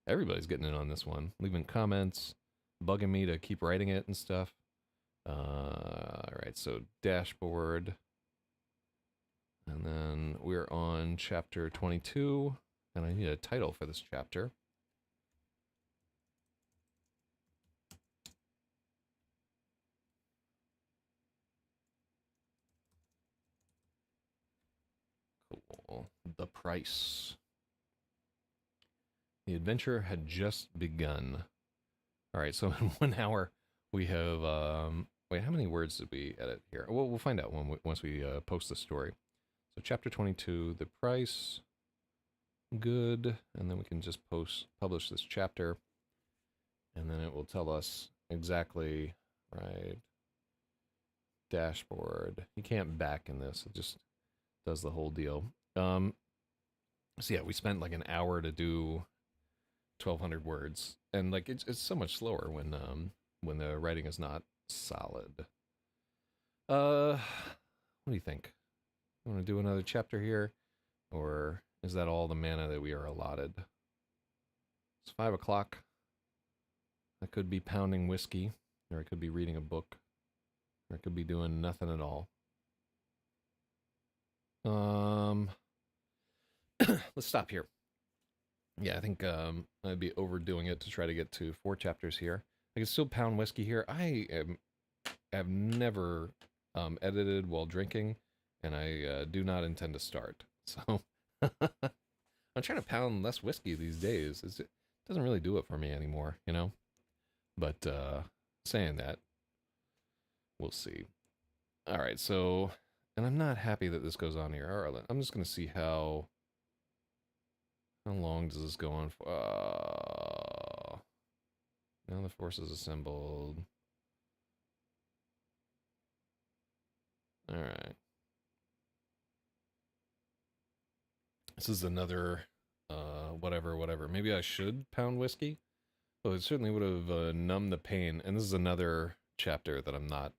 Everybody's getting in on this one. Leaving comments, bugging me to keep writing it and stuff. Alright, so dashboard. And then we're on chapter 22. And I need a title for this chapter. Cool. The price. The adventure had just begun. Alright, so in 1 hour we have, wait, how many words did we edit here? Well, we'll find out once we post the story. So chapter 22, the price, good, and then we can just publish this chapter, and then it will tell us exactly, right, dashboard. You can't back in this, it just does the whole deal. So yeah, we spent like an hour to do 1,200 words, and like it's so much slower when the writing is not solid. What do you think? You want to do another chapter here, or is that all the mana that we are allotted? It's 5 o'clock. I could be pounding whiskey, or I could be reading a book, or I could be doing nothing at all. Let's stop here. Yeah, I think I'd be overdoing it to try to get to 4 chapters here. I can still pound whiskey here. Have never edited while drinking, and I do not intend to start. So I'm trying to pound less whiskey these days. It doesn't really do it for me anymore, you know? But saying that, we'll see. All right, so, and I'm not happy that this goes on here. All right, I'm just going to see how long does this go on for? Now the force is assembled. All right. This is another, whatever. Maybe I should pound whiskey. Oh, it certainly would have numbed the pain. And this is another chapter that I'm not.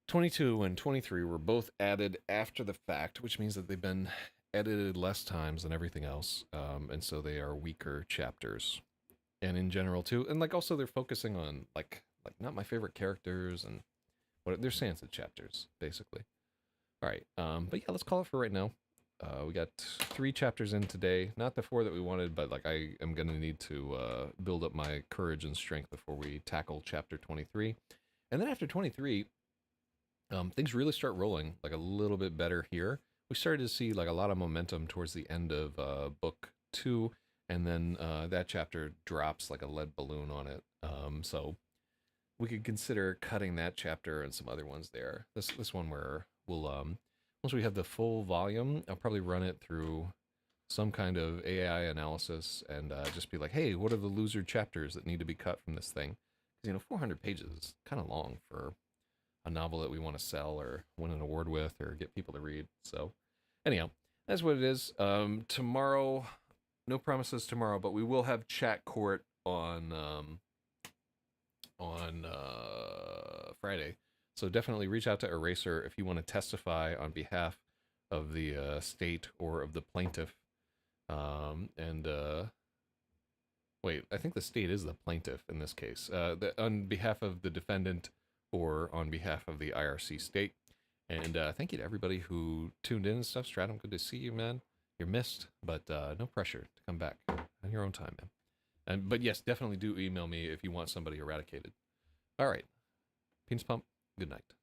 22 and 23 were both added after the fact, which means that they've been edited less times than everything else. And so they are weaker chapters. And in general, too. And, like, also they're focusing on, like not my favorite characters and what they're Sansa chapters, basically. All right. But yeah, let's call it for right now. We got 3 chapters in today. Not the 4 that we wanted, but like I am going to need to build up my courage and strength before we tackle chapter 23. And then after 23, things really start rolling like a little bit better here. We started to see like a lot of momentum towards the end of book 2, and then that chapter drops like a lead balloon on it. So we could consider cutting that chapter and some other ones there. This one where we'll once we have the full volume, I'll probably run it through some kind of AI analysis and just be like, hey, what are the loser chapters that need to be cut from this thing? Because 400 pages is kind of long for a novel that we want to sell or win an award with or get people to read. So anyhow, that's what it is. Tomorrow, no promises tomorrow, but we will have chat court on Friday. So definitely reach out to Eraser if you want to testify on behalf of the state or of the plaintiff. Wait, I think the state is the plaintiff in this case. On behalf of the defendant or on behalf of the IRC state. And thank you to everybody who tuned in and stuff. Stratum, good to see you, man. You're missed, but no pressure to come back on your own time, man. But yes, definitely do email me if you want somebody eradicated. All right. Penis pump. Good night.